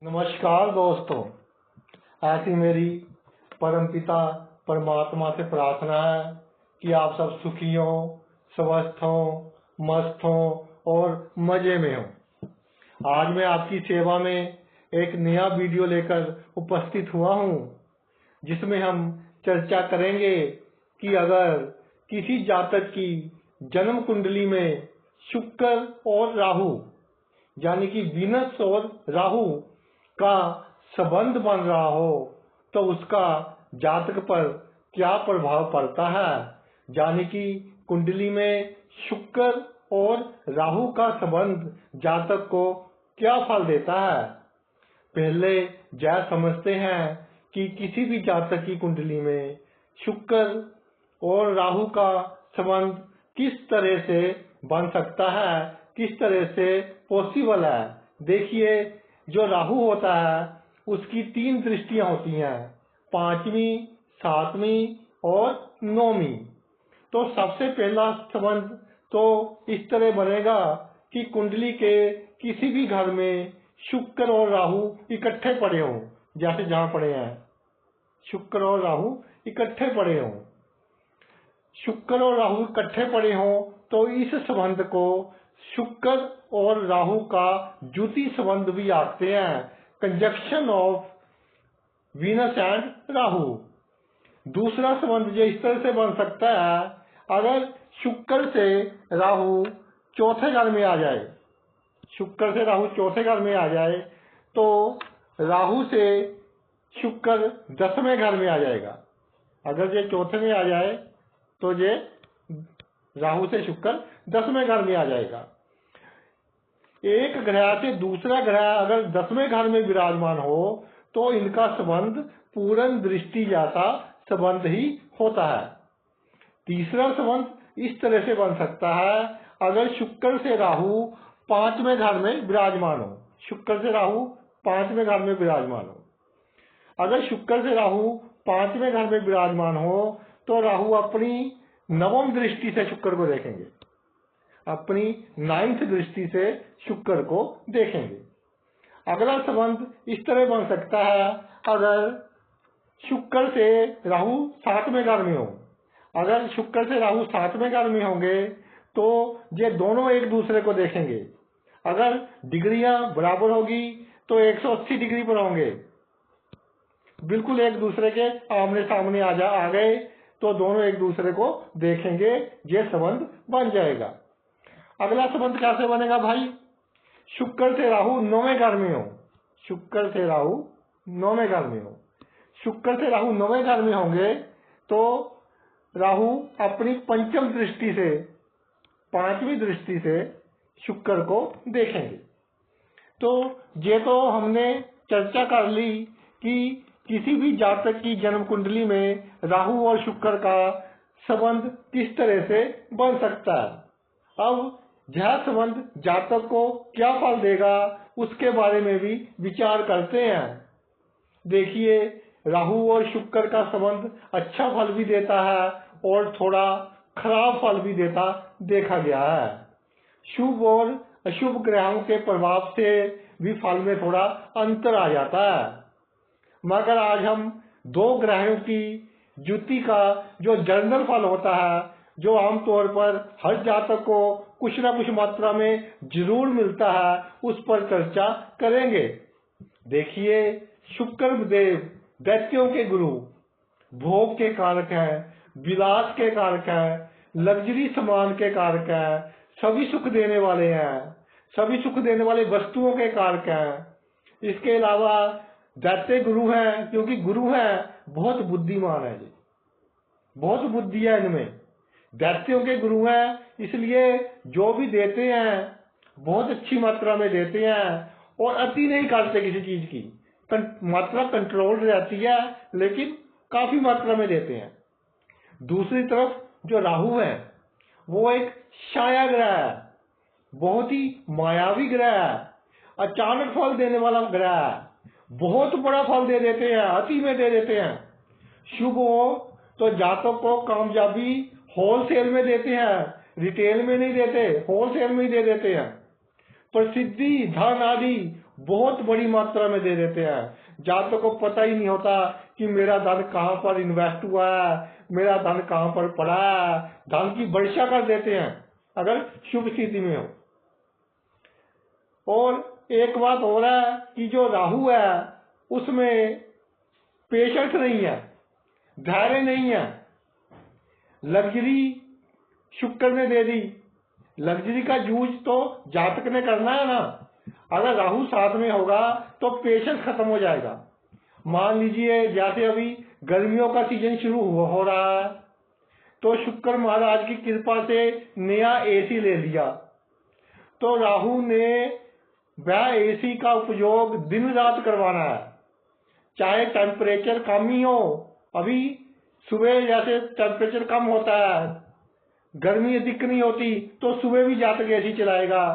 नमस्कार दोस्तों। ऐसी मेरी परमपिता परमात्मा से प्रार्थना है कि आप सब सुखी हो, स्वस्थ हो, मस्त हो और मजे में हो। आज मैं आपकी सेवा में एक नया वीडियो लेकर उपस्थित हुआ हूँ, जिसमें हम चर्चा करेंगे कि अगर किसी जातक की जन्म कुंडली में शुक्र और राहु यानी कि वीनस और राहु का संबंध बन रहा हो तो उसका जातक पर क्या प्रभाव पड़ता है, यानी कि कुंडली में शुक्र और राहु का संबंध जातक को क्या फल देता है। पहले यह समझते हैं कि किसी भी जातक की कुंडली में शुक्र और राहु का संबंध किस तरह से बन सकता है, किस तरह से पॉसिबल है। देखिए, जो राहु होता है उसकी 3 दृष्टियां होती हैं, 5वीं, 7वीं और 9वीं। तो सबसे पहला संबंध तो इस तरह बनेगा कि कुंडली के किसी भी घर में शुक्र और राहु इकट्ठे पड़े हों, जैसे जहां पड़े हैं शुक्र और राहु इकट्ठे पड़े हों। शुक्र और राहु इकट्ठे पड़े हों तो इस संबंध को शुक्र और राहु का द्युति संबंध भी आखते हैं, conjunction of Venus and Rahu. दूसरा संबंध जो इस तरह से बन सकता है, अगर शुक्र से राहु चौथे घर में आ जाए, शुक्र से राहु चौथे घर में आ जाए तो राहु से शुक्र 10वें घर में आ जाएगा। अगर ये चौथे में आ जाए तो ये राहु से शुक्र 10वें घर में आ जाएगा। एक ग्रह से दूसरा ग्रह अगर 10वें घर में विराजमान हो तो इनका संबंध पूर्ण दृष्टि जैसा संबंध ही होता है। तीसरा संबंध इस तरह से बन सकता है, अगर शुक्र से राहु 5वें घर में विराजमान हो, शुक्र से राहु 5वें घर में विराजमान हो। अगर शुक्र से राहु 5वें घर में विराजमान हो तो राहु अपनी 9वीं दृष्टि से शुक्र को देखेंगे, अपनी 9th दृष्टि से शुक्र को देखेंगे। अगला संबंध इस तरह बन सकता है, अगर शुक्र से राहु 7वें घर में हो, अगर शुक्र से राहु 7वें घर में होंगे तो ये दोनों एक दूसरे को देखेंगे। अगर डिग्रियां बराबर होगी तो 180 डिग्री पर होंगे, बिल्कुल एक दूसरे के आमने सामने आ गए तो दोनों एक दूसरे को देखेंगे, ये संबंध बन जाएगा। अगला संबंध कैसे बनेगा भाई? शुक्र से राहु 9वें घर में हो, शुक्र से राहु 9वें घर में हो, शुक्र से राहु 9वें घर में होंगे तो राहु अपनी 5वीं दृष्टि से, 5वीं दृष्टि से शुक्र को देखेंगे। तो ये तो हमने चर्चा कर ली कि किसी भी जातक की जन्म कुंडली में राहु और शुक्र का संबंध किस तरह से बन सकता है। अब यह संबंध जातक को क्या फल देगा उसके बारे में भी विचार करते हैं। देखिए, राहु और शुक्र का संबंध अच्छा फल भी देता है और थोड़ा खराब फल भी देता देखा गया है। शुभ और अशुभ ग्रहों के प्रभाव से भी फल में थोड़ा अंतर आ जाता है। मगर आज हम 2 ग्रहों की युति का जो जनरल फल होता है, जो आमतौर पर हर जातक को कुछ ना कुछ मात्रा में जरूर मिलता है, उस पर चर्चा करेंगे। देखिए, शुक्र देव दैत्यों के गुरु, भोग के कारक हैं, विलास के कारक हैं, लग्जरी सामान के कारक हैं, सभी सुख देने वाले हैं, सभी सुख देने वाले वस्तुओं के कारक हैं। इसके अलावा दैत्य गुरु हैं, क्योंकि गुरु हैं बहुत बुद्धिमान है, जी बहुत बुद्धि है इनमें। दैत्यों के गुरु हैं, इसलिए जो भी देते हैं बहुत अच्छी मात्रा में देते हैं और अति नहीं करते किसी चीज की, मात्रा कंट्रोल रहती है लेकिन काफी मात्रा में देते हैं। दूसरी तरफ जो राहु है वो एक छाया ग्रह है, बहुत ही मायावी ग्रह है, अचानक फल देने वाला ग्रह है, बहुत बड़ा फल दे देते हैं, अति में दे देते हैं। शुभ हो तो जातक को कामयाबी होलसेल में देते हैं, रिटेल में नहीं देते, होलसेल में ही दे देते हैं। प्रसिद्धि, धन आदि बहुत बड़ी मात्रा में दे देते हैं। जातक को पता ही नहीं होता कि मेरा धन कहाँ पर इन्वेस्ट हुआ है, मेरा धन कहाँ पर पड़ा है। धन की वर्षा कर देते हैं अगर शुभ स्थिति में हो। और एक बात हो रहा है कि जो राहु है उसमें पेशेंस नहीं है, धैर्य नहीं है। लग्जरी शुक्र ने दे दी, लग्जरी का यूज तो जातक ने करना है ना। अगर राहु साथ में होगा तो पेशेंस खत्म हो जाएगा। मान लीजिए जैसे अभी गर्मियों का सीजन शुरू हो रहा है, तो शुक्र महाराज की कृपा से नया एसी ले लिया, तो राहु ने वह एसी का उपयोग दिन रात करवाना है, चाहे टेम्परेचर कम ही हो। अभी सुबह जैसे टेम्परेचर कम होता है, गर्मी अधिक नहीं होती, तो सुबह भी जातक एसी चलाएगा,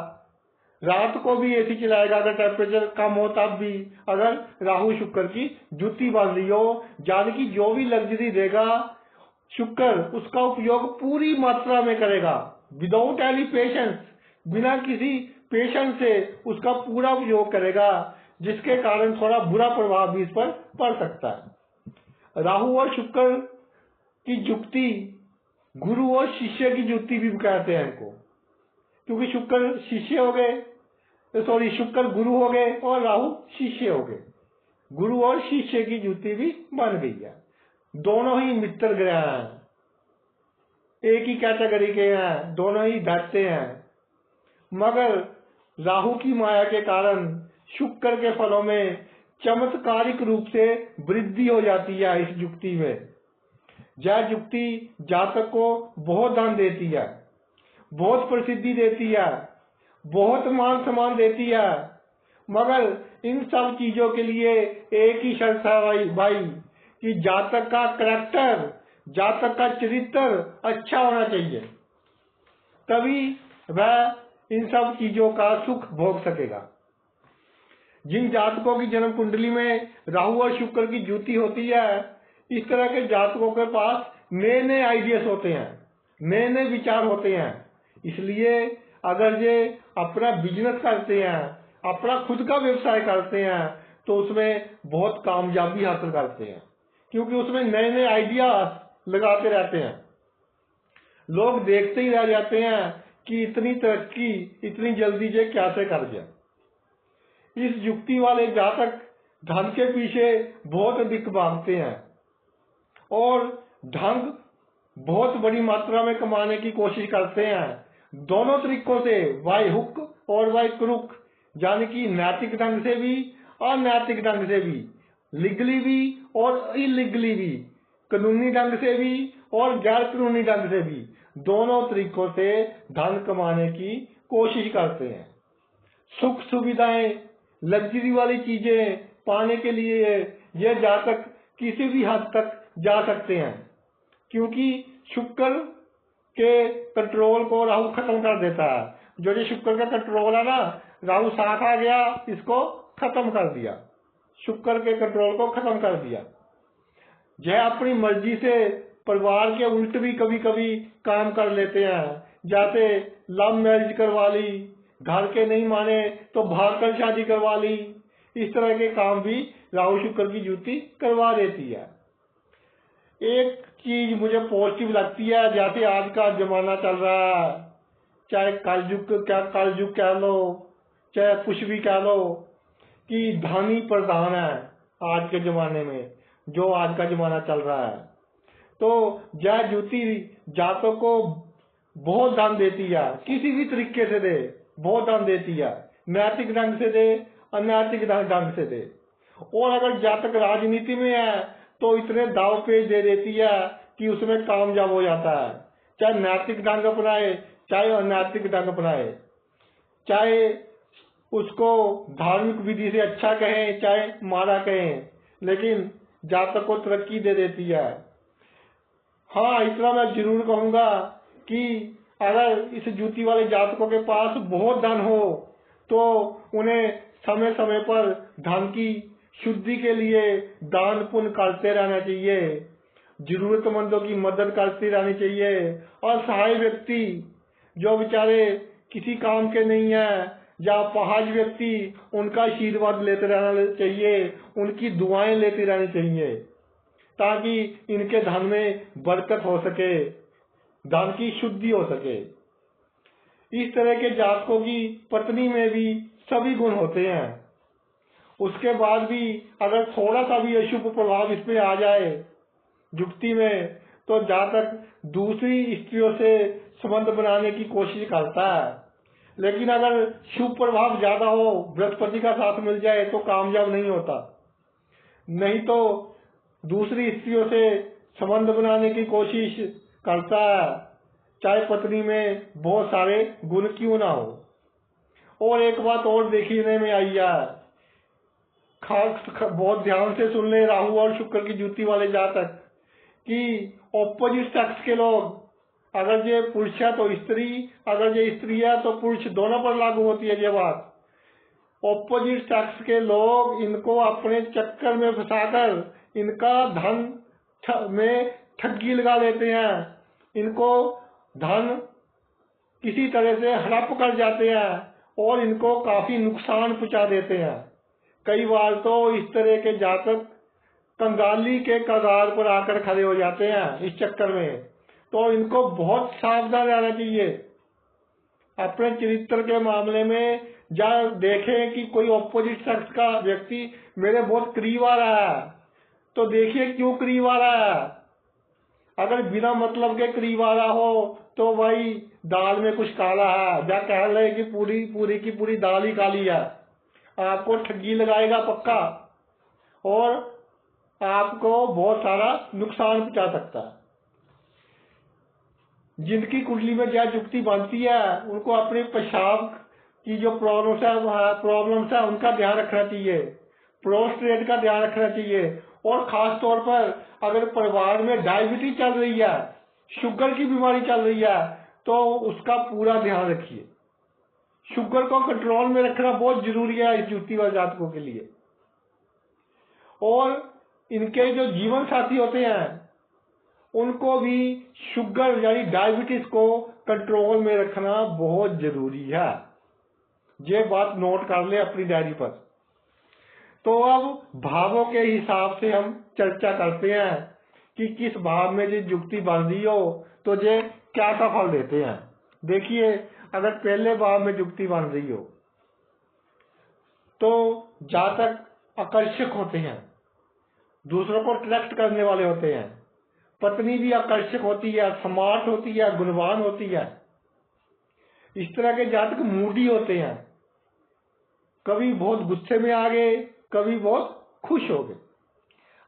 रात को भी एसी चलाएगा अगर टेम्परेचर कम हो तब भी, अगर राहु शुक्र की जुती बांध ली हो। यानी कि जो भी लग्जरी देगा शुक्र, उसका उपयोग पूरी मात्रा में करेगा, विदाउट एनी पेशेंस, बिना किसी पेशेंस से उसका पूरा उपयोग करेगा, जिसके कारण थोड़ा बुरा प्रभाव भी इस पर पड़ सकता है। राहु और शुक्र की जुक्ति गुरु और शिष्य की जुक्ति भी कहते हैं इनको, क्योंकि शुक्र शिष्य हो गए, शुक्र गुरु हो गए और राहु शिष्य हो गए। गुरु और शिष्य की जुक्ति भी बन गई है। दोनों ही मित्र ग्रह हैं, एक ही कैटेगरी के हैं, दोनों ही दैत्य हैं, मगर राहु की माया के कारण शुक्र के फलों में चमत्कारिक रूप से वृद्धि हो जाती है। इस युक्ति में यह युक्ति जातक को बहुत धन देती है, बहुत प्रसिद्धि देती है, बहुत मान सम्मान देती है, मगर इन सब चीजों के लिए एक ही शर्त है भाई कि जातक का कैरेक्टर, जातक का चरित्र अच्छा होना चाहिए, तभी वह इन सब चीजों का सुख भोग सकेगा। जिन जातकों की जन्म कुंडली में राहु और शुक्र की जुति होती है, इस तरह के जातकों के पास नए नए आइडियाज होते हैं, नए नए विचार होते हैं। इसलिए अगर ये अपना बिजनेस करते हैं, अपना खुद का व्यवसाय करते हैं, तो उसमें बहुत कामयाबी हासिल करते हैं, क्योंकि उसमें नए नए आइडिया लगाते रहते हैं। लोग देखते ही रह जाते हैं कि इतनी तरक्की इतनी जल्दी ये कैसे कर गया। इस युक्ति वाले जातक धन के पीछे बहुत अधिक भागते हैं और धन बहुत बड़ी मात्रा में कमाने की कोशिश करते हैं, दोनों तरीकों से, बाय हुक और बाय क्रुक, यानी कि नैतिक ढंग से भी, अनैतिक ढंग से भी, लीगली भी और इलीगली भी, कानूनी ढंग से भी और गैर कानूनी ढंग से भी, दोनों तरीकों से धन कमाने की कोशिश करते हैं। सुख सुविधाएं, लग्जरी वाली चीजें पाने के लिए यह जातक किसी भी हद तक जा सकते हैं, क्योंकि शुक्र के कंट्रोल को राहु खत्म कर देता है। जो ये शुक्र का कंट्रोल है ना, राहु साथ आ गया, इसको खत्म कर दिया, शुक्र के कंट्रोल को खत्म कर दिया। यह अपनी मर्जी से परिवार के उल्ट भी कभी कभी काम कर लेते हैं, जैसे लव मैरिज करवा ली, घर के नहीं माने तो भागकर शादी करवा ली। इस तरह के काम भी राहु शुक्र की युति करवा देती है। एक चीज मुझे पॉजिटिव लगती है, जैसे आज का जमाना चल रहा है, चाहे कलयुग कह लो, चाहे कुछ भी कह लो, कि धन ही प्रधान है आज के जमाने में, जो आज का जमाना चल रहा है। तो यह युति जातकों को बहुत धन देती है, किसी भी तरीके से दे, बहुत धन देती है, नैतिक ढंग से दे, अनैतिक ढंग से दे। और अगर जातक राजनीति में है तो इतने दाव पेच दे देती है कि उसमें कामयाब हो जाता है, चाहे नैतिक ढंग अपनाए चाहे अनैतिक ढंग अपनाए, चाहे उसको धार्मिक विधि से अच्छा कहें चाहे मारा कहें, लेकिन जातक को तरक्की दे देती है। हाँ, इतना मैं जरूर कहूंगा कि अगर इस युति वाले जातकों के पास बहुत धन हो तो उन्हें समय समय पर धन की शुद्धि के लिए दान पुण्य करते रहना चाहिए, जरूरतमंदों की मदद करती रहनी चाहिए। और सहाय व्यक्ति जो बेचारे किसी काम के नहीं है, या अपाहज व्यक्ति, उनका आशीर्वाद लेते रहना चाहिए, उनकी दुआएं लेती रहनी चाहिए, ताकि इनके धन में बरकत हो सके, धन की शुद्धि हो सके। इस तरह के जातकों की पत्नी में भी सभी गुण होते हैं। उसके बाद भी अगर थोड़ा सा भी अशुभ प्रभाव इसमें आ जाए युक्ति में, तो जातक दूसरी स्त्रियों से संबंध बनाने की कोशिश करता है। लेकिन अगर शुभ प्रभाव ज्यादा हो, बृहस्पति का साथ मिल जाए, तो कामयाब नहीं होता। नहीं तो दूसरी स्त्रियों से संबंध बनाने की कोशिश करता है, चाहे पत्नी में बहुत सारे गुण क्यों ना हो। और एक बात और देखने में आई है, बहुत ध्यान से सुन ले राहु और शुक्र की जुति वाले जातक, कि ऑपोजिट सेक्स के लोग, अगर ये पुरुष है तो स्त्री, अगर ये स्त्री है तो पुरुष, दोनों पर लागू होती है ये बात। ऑपोजिट सेक्स के लोग इनको अपने चक्कर में फंसाकर इनका धन में ठगी लगा लेते हैं, इनको धन किसी तरह से हड़प कर जाते हैं और इनको काफी नुकसान पहुंचा देते हैं। कई बार तो इस तरह के जातक कंगाली के कगार पर आकर खड़े हो जाते हैं इस चक्कर में। तो इनको बहुत सावधान रहना चाहिए अपने चरित्र के मामले में। जब देखें कि कोई ऑपोजिट सेक्स का व्यक्ति मेरे बहुत करीब आ रहा है, तो देखिए क्यों करीब आ रहा है। अगर बिना मतलब के करीब आ रहा हो तो भाई दाल में कुछ काला है, या कह रहे कि पूरी की पूरी दाल ही काली है, आपको ठगी लगाएगा पक्का, और आपको बहुत सारा नुकसान पहुंचा सकता है। जिनकी कुंडली में क्या युक्ति बनती है, उनको अपने पेशाब की जो प्रॉब्लम्स है उनका ध्यान रखना चाहिए, प्रोस्टेट का ध्यान रखना चाहिए। और खास तौर पर अगर परिवार में डायबिटीज चल रही है, शुगर की बीमारी चल रही है, तो उसका पूरा ध्यान रखिए। शुगर को कंट्रोल में रखना बहुत जरूरी है इस युक्ति वाले जातकों के लिए। और इनके जो जीवन साथी होते हैं, उनको भी शुगर यानी डायबिटीज को कंट्रोल में रखना बहुत जरूरी है। ये बात नोट कर ले अपनी डायरी पर। तो अब भावों के हिसाब से हम चर्चा करते हैं कि किस भाव में ये युक्ति बन रही हो तो ये क्या सा फल देते हैं। देखिए, अगर पहले भाव में युक्ति बन रही हो तो जातक आकर्षक होते हैं, दूसरों को अट्रैक्ट करने वाले होते हैं। पत्नी भी आकर्षक होती है, स्मार्ट होती है, गुणवान होती है। इस तरह के जातक मूडी होते हैं, कभी बहुत गुस्से में आ गए, कभी बहुत खुश हो गए।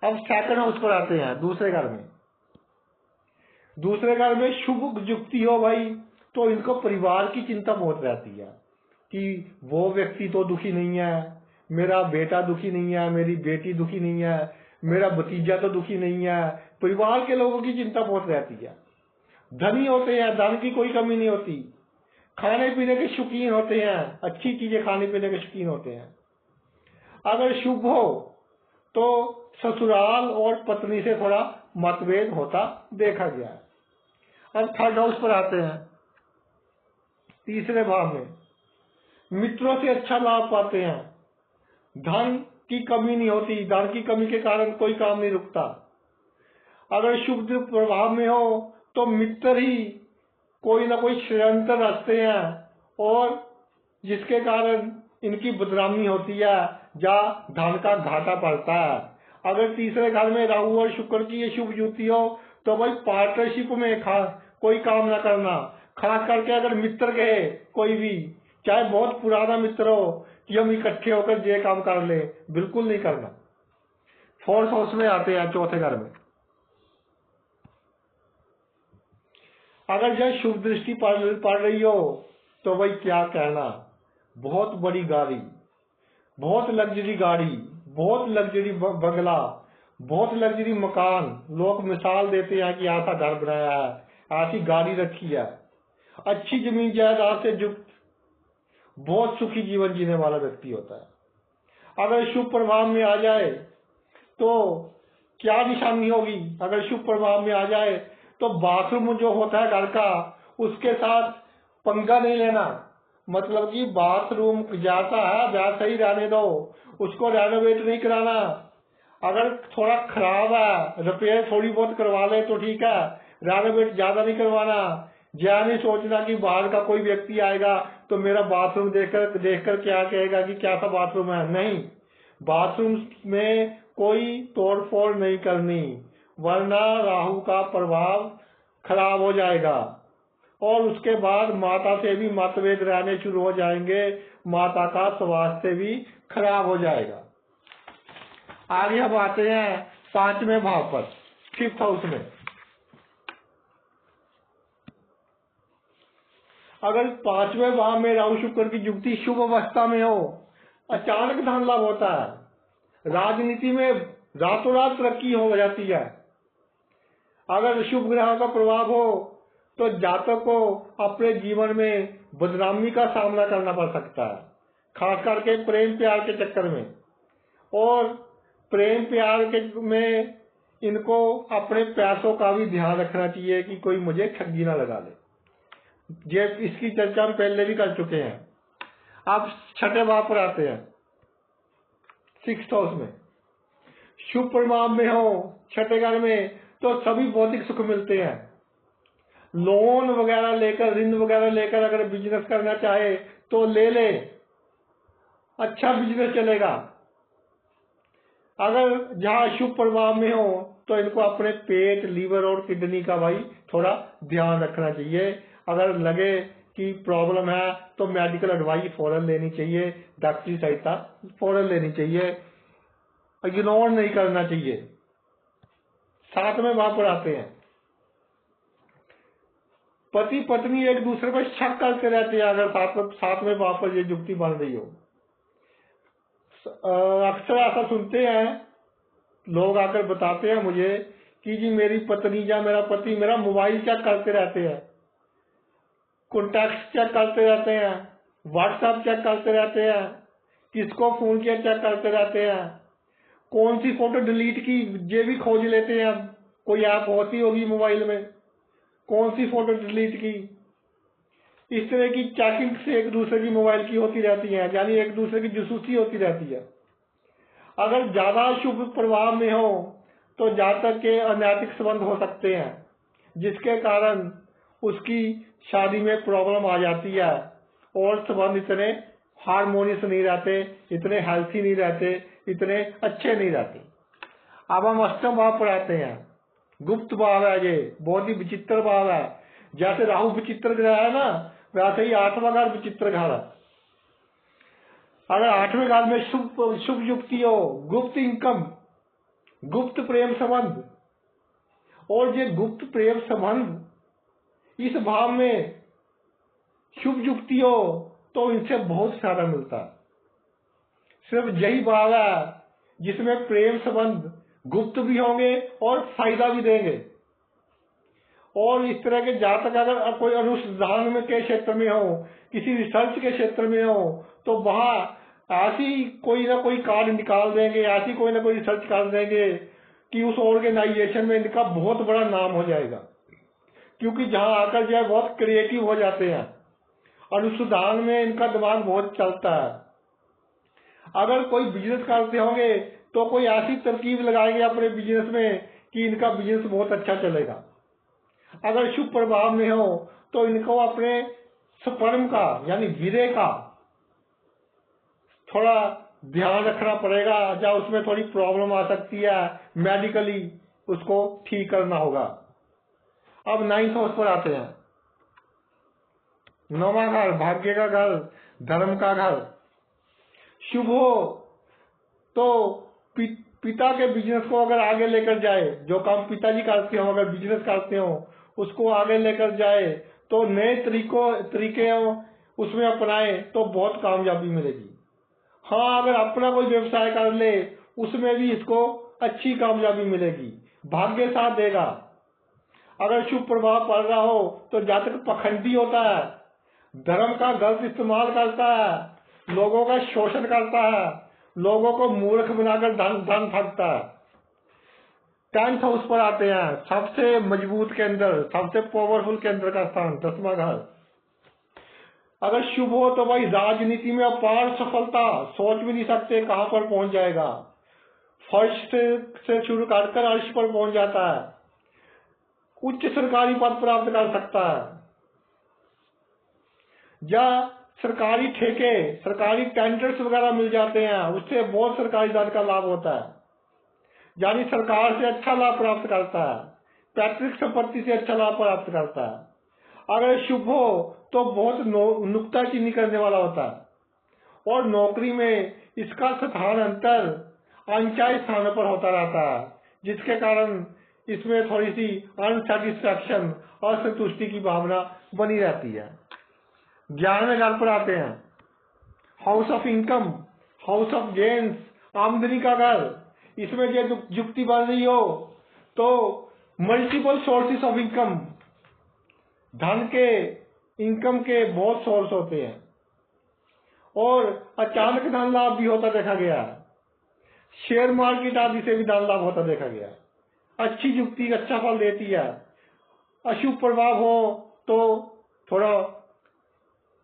अब सेकंड हाउस पर आते हैं, दूसरे घर में। दूसरे घर में शुभ युक्ति हो भाई, तो इनको परिवार की चिंता बहुत रहती है कि वो व्यक्ति तो दुखी नहीं है, मेरा बेटा दुखी नहीं है, मेरी बेटी दुखी नहीं है, मेरा भतीजा तो दुखी नहीं है। परिवार के लोगों की चिंता बहुत रहती है। धनी होते हैं, धन की कोई कमी नहीं होती, खाने पीने के शौकीन होते हैं, अच्छी चीजें खाने पीने के शौकीन होते हैं। अगर शुभ हो तो ससुराल और पत्नी से थोड़ा मतभेद होता देखा गया है। अब थर्ड हाउस पर आते हैं, तीसरे भाव में। मित्रों से अच्छा लाभ पाते हैं, धन की कमी नहीं होती, धन की कमी के कारण कोई काम नहीं रुकता। अगर शुभ प्रभाव में हो तो मित्र ही कोई ना कोई षड्यंत्र रचते हैं और जिसके कारण इनकी बदनामी होती है या धन का घाटा पड़ता है। अगर तीसरे घर में राहु और शुक्र की ये शुभ युति हो तो भाई पार्टनरशिप में कोई काम ना करना। खास करके अगर मित्र कहे कोई भी, चाहे बहुत पुराना मित्र हो, कि हम इकट्ठे होकर ये काम कर ले, बिल्कुल नहीं करना। फोर्थ हाउस में आते हैं, चौथे घर में। अगर यह शुभ दृष्टि पड़ रही हो तो भाई क्या कहना, बहुत बड़ी गाड़ी, बहुत लग्जरी गाड़ी, बहुत लग्जरी बंगला, बहुत लग्जरी मकान, लोग मिसाल देते हैं कि ऐसा घर बनाया है, ऐसी गाड़ी रखी है, अच्छी जमीन जायदाद से युक्त बहुत सुखी जीवन जीने वाला व्यक्ति होता है। अगर शुभ प्रभाव में आ जाए तो क्या निशानी होगी। अगर शुभ प्रभाव में आ जाए तो बाथरूम जो होता है घर का, उसके साथ पंगा नहीं लेना। मतलब कि बाथरूम जैसा है वैसा ही रहने दो, उसको रेनोवेट नहीं कराना। अगर थोड़ा खराब है, रिपेयर थोड़ी बहुत करवा ले तो ठीक है, रेनोवेट ज्यादा नहीं करवाना। यह नहीं सोचना कि बाहर का कोई व्यक्ति आएगा तो मेरा बाथरूम देखकर क्या कहेगा कि कैसा बाथरूम है। नहीं, बाथरूम में कोई तोड़फोड़ नहीं करनी, वरना राहु का प्रभाव खराब हो जाएगा और उसके बाद माता से भी मतभेद रहने शुरू हो जाएंगे, माता का स्वास्थ्य भी खराब हो जाएगा। आगे हम आते हैं 5वें भाव पर, 5th हाउस में। अगर 5वें भाव में राहु शुक्र की युक्ति शुभ अवस्था में हो, अचानक धन लाभ होता है, राजनीति में रातों रात तरक्की हो जाती है। अगर शुभ ग्रह का प्रभाव हो तो जातक को अपने जीवन में बदनामी का सामना करना पड़ सकता है, खास करके प्रेम प्यार के चक्कर में। और प्रेम प्यार के में इनको अपने पैसों का भी ध्यान रखना चाहिए कि कोई मुझे ठगी ना लगा ले। ये इसकी चर्चा हम पहले भी कर चुके हैं। अब 6ठे भाव पर आते हैं, 6th हाउस में। शुभ परिणाम में हो 6ठे घर में तो सभी भौतिक सुख मिलते हैं। लोन वगैरह लेकर, ऋण वगैरह लेकर अगर बिजनेस करना चाहे तो ले ले, अच्छा बिजनेस चलेगा। अगर जहाँ शुभ प्रभाव में हो तो इनको अपने पेट, लीवर और किडनी का भाई थोड़ा ध्यान रखना चाहिए। अगर लगे कि प्रॉब्लम है तो मेडिकल एडवाइस फौरन लेनी चाहिए, डॉक्टरी सहायता फौरन लेनी चाहिए, इग्नोर नहीं करना चाहिए। 7वें भाव पर आते हैं, पति पत्नी एक दूसरे पर शक करते रहते हैं। अगर 7वें भाव पर ये युक्ति बन रही हो, अक्सर ऐसा सुनते हैं, लोग आकर बताते हैं मुझे कि जी मेरी पत्नी या मेरा पति मेरा मोबाइल चेक करते रहते हैं, कॉन्टैक्ट चेक करते रहते हैं, व्हाट्सएप चेक करते रहते हैं, किसको फोन किया चेक करते रहते हैं, कौन सी फोटो डिलीट की ये भी खोज लेते हैं। कोई ऐप होती होगी मोबाइल में, कौन सी फोटो डिलीट की, इस तरह की चेकिंग से एक दूसरे की मोबाइल की होती रहती है, यानी एक दूसरे की जासूसी होती रहती है। अगर ज्यादा शुभ प्रभाव में हो तो जातक के अनैतिक संबंध हो सकते हैं, जिसके कारण उसकी शादी में प्रॉब्लम आ जाती है और संबंध इतने हार्मोनियस नहीं रहते, इतने हेल्थी नहीं रहते, इतने अच्छे नहीं रहते। अब हम 8वें भाव पर आते हैं, गुप्त भाव है। ये बहुत ही विचित्र भाव है। जैसे राहु विचित्र ग्रह है ना, वैसे ही 8वां घर विचित्र घर है। अगर 8वें घर में शुभ युक्ति हो, गुप्त इनकम, गुप्त प्रेम संबंध, और ये गुप्त प्रेम संबंध इस भाव में शुभ युक्ति हो तो इनसे बहुत सारा मिलता है। सिर्फ यही भाव है जिसमें प्रेम संबंध गुप्त भी होंगे और फायदा भी देंगे। और इस तरह के जातक अगर कोई अनुसंधान में के क्षेत्र में हो, किसी रिसर्च के क्षेत्र में हो, तो वहां ऐसी कोई ना कोई कार्ड निकाल देंगे, ऐसी कोई ना कोई रिसर्च कर देंगे कि उस ऑर्गेनाइजेशन में इनका बहुत बड़ा नाम हो जाएगा। क्योंकि जहां आकर जो है बहुत क्रिएटिव हो जाते हैं, अनुसंधान में इनका दिमाग बहुत चलता है। अगर कोई बिजनेस करते होंगे तो कोई ऐसी तरकीब लगाएंगे अपने बिजनेस में कि इनका बिजनेस बहुत अच्छा चलेगा। अगर शुभ प्रभाव में हो तो इनको अपने स्पर्म का यानी वीर्य का थोड़ा ध्यान रखना पड़ेगा, या उसमें थोड़ी प्रॉब्लम आ सकती है, मेडिकली उसको ठीक करना होगा। अब 9th हाउस पर आते हैं, 9वां घर भाग्य का घर, धर्म का घर। शुभ हो तो पिता के बिजनेस को अगर आगे लेकर जाए, जो काम पिताजी करते हो, अगर बिजनेस करते हो उसको आगे लेकर जाए तो नए तरीके उसमें अपनाए तो बहुत कामयाबी मिलेगी। हाँ, अगर अपना कोई व्यवसाय कर ले उसमें भी इसको अच्छी कामयाबी मिलेगी, भाग्य साथ देगा। अगर शुभ प्रभाव पड़ रहा हो तो जातक पखंडी होता है, धर्म का गलत इस्तेमाल करता है, लोगों का शोषण करता है, लोगों को मूर्ख बनाकर धन ठगता है। 10th हाउस पर आते हैं, सबसे मजबूत केंद्र, सबसे पावरफुल केंद्र का स्थान, 10वां घर। अगर शुभ हो तो भाई राजनीति में अपार सफलता, सोच भी नहीं सकते कहां पर पहुंच जाएगा। फर्श से शुरू कर अर्श पर पहुंच जाता है, उच्च सरकारी पद प्राप्त कर सकता है, या सरकारी ठेके, सरकारी टेंडर्स वगैरह मिल जाते हैं, उससे बहुत सरकारी दर का लाभ होता है, यानी सरकार से अच्छा लाभ प्राप्त करता है, पैतृक संपत्ति से अच्छा लाभ प्राप्त करता है। अगर शुभ हो तो बहुत नुक्ताचीनी करने वाला होता है, और नौकरी में इसका स्थानांतर अनचाहे स्थानों पर होता रहता है, जिसके कारण इसमें थोड़ी सी अनसेटिस्फैक्शन, असंतुष्टि की भावना बनी रहती है। 11वें घर पर आते हैं, house of income, house of gains, आमदनी का घर। इसमें ये युक्ति बन रही हो तो मल्टीपल सोर्सेस ऑफ इनकम, धन के, इनकम के बहुत सोर्स होते हैं, और अचानक धन लाभ भी होता देखा गया। शेयर मार्केट आदि से भी धन लाभ होता देखा गया। अच्छी युक्ति अच्छा फल देती है। अशुभ प्रभाव हो तो थोड़ा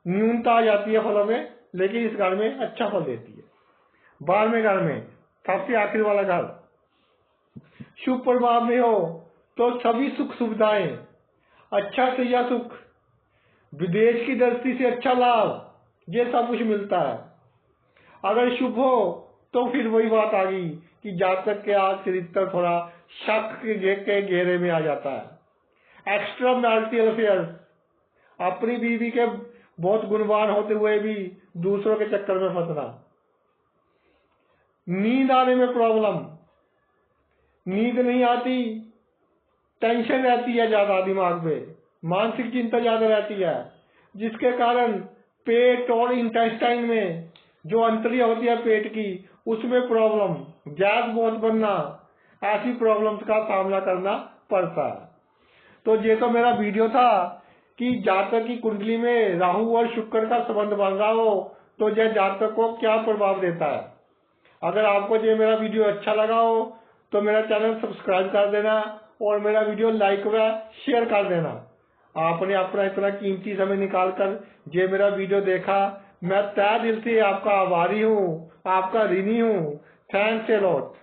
न्यूनता आ जाती है फलों में, लेकिन इस घर में अच्छा फल देती है। 12वें घर में सबसे आखिर वाला घर, शुभ प्रभाव में हो तो सभी सुख सुविधाएं, अच्छा से या सुख, विदेश की दृष्टि से अच्छा लाभ, ये सब कुछ मिलता है। अगर शुभ हो तो फिर वही बात आ गई कि जातक के आज चरित्र थोड़ा शक के घेरे में आ जाता है। एक्स्ट्रा मैरिटल अफेयर्स, अपनी बीवी के बहुत गुणवान होते हुए भी दूसरों के चक्कर में फंसना। नींद आने में प्रॉब्लम, नींद नहीं आती, टेंशन रहती है ज्यादा दिमाग पे, मानसिक चिंता ज्यादा रहती है, जिसके कारण पेट और इंटेस्टाइन में जो अंतरिया होती है पेट की, उसमें प्रॉब्लम, गैस बहुत बनना, ऐसी प्रॉब्लम्स का सामना करना पड़ता है। तो ये तो मेरा वीडियो था कि जातक की कुंडली में राहु और शुक्र का संबंध बन रहा हो तो यह जातक को क्या प्रभाव देता है। अगर आपको ये मेरा वीडियो अच्छा लगा हो तो मेरा चैनल सब्सक्राइब कर देना और मेरा वीडियो लाइक व शेयर कर देना। आपने अपना इतना कीमती समय निकालकर ये मेरा वीडियो देखा, मैं तहे दिल से आपका आभारी हूँ, आपका ऋणी हूँ। Thanks a lot.